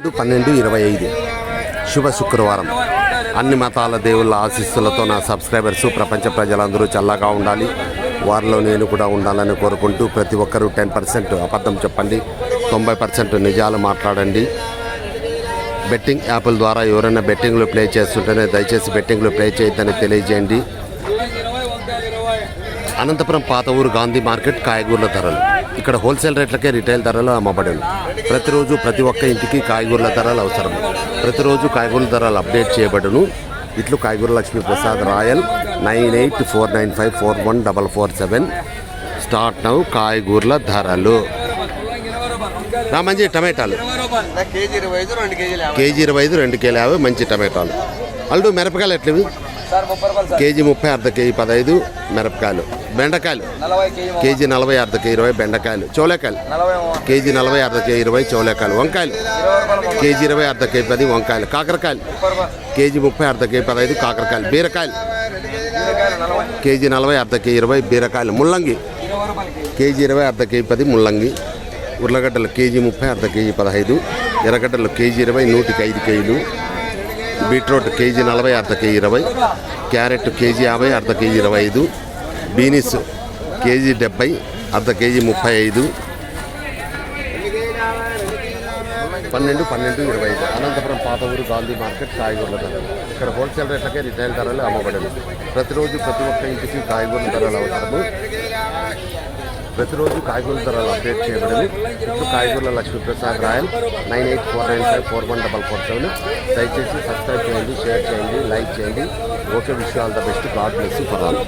12/25 శుభ శుక్రవారం. అన్ని మతాల దేవుళ్ళ ఆశీస్సులతో నా సబ్స్క్రైబర్స్ ప్రపంచ ప్రజలందరూ చల్లగా ఉండాలి, వారిలో నేను కూడా ఉండాలని కోరుకుంటూ ప్రతి ఒక్కరూ 10% అబద్ధం చెప్పండి, 90% నిజాలు మాట్లాడండి. బెట్టింగ్ యాప్ల ద్వారా ఎవరైనా బెట్టింగ్లో ప్లే చేస్తుంటేనే దయచేసి బెట్టింగ్లో ప్లే చేయొద్దని తెలియజేయండి. అనంతపురం పాత ఊరు గాంధీ మార్కెట్ కాయగూరల ధరలు ఇక్కడ హోల్సేల్ రేట్లకే రిటైల్ ధరలు అమ్మబడను. ప్రతిరోజు ప్రతి ఒక్క ఇంటికి కాయగూరల ధరలు అవసరం. ప్రతిరోజు కాయగూరల ధరలు అప్డేట్ చేయబడును. ఇట్లు కాయగూర లక్ష్మీ ప్రసాద్ రాయల్ 9849541447. Start now. కాయగూరల ధరలు మంచి టమాటాలు కేజీ 25, 2 కేజీలు 50. మంచి టమాటాలు. అల్లు మిరపకాయలు ఎట్లవి? కేజీ 30, అర్ధ కేజీ 15 మిరపకాయలు. బెండకాయలు కేజీ 40, అర్ధ కేజీ 20 బెండకాయలు. చోలేకాయలు కేజీ 40, అర్ధ కేజీ 20 చోలేకాయలు. వంకాయలు కేజీ 20, అర్ధ కేజీ 10 వంకాయలు. కాకరకాయలు కేజీ 30, అర్ధ కేజీ 15 కాకరకాయలు. బీరకాయలు కేజీ 40, అర్ధ కేజీ 20 బీరకాయలు. ముల్లంగి కేజీ 20, అర్ధ కేజీ 10 ముల్లంగి. ఉర్లగడ్డలు కేజీ 30, అర్ధ కేజీ 15. ఎర్రగడ్డలు కేజీ 20, 105 కేజీలు. బీట్రూట్ కేజీ 40, అర్ధ కేజీ 20. క్యారెట్ కేజీ 50, అర్ధ కేజీ 25. బీనీస్ కేజీ 70, అర్ధ కేజీ 35. 12/25 అనంతపురం పాత ఊరు గాంధీ మార్కెట్ కాయగూరల ధరలు ఇక్కడ హోల్సేల్ రేట్లకే రిటైల్ ధరలు అమ్మబడను. ప్రతిరోజు ప్రతి ఒక్క ఇంటికి కాయగూరల ధరలు అవసరము. ప్రతిరోజు కాయగూరల ధరలు అప్డేట్ చేయబడను. ఇప్పుడు కాయగూరల లక్ష్మీ ప్రసాద్ రాయల్ 9849541447. దయచేసి సబ్స్క్రైబ్ చేయండి, షేర్ చేయండి, లైక్ చేయండి. Okay, wish all the best. God bless you for all.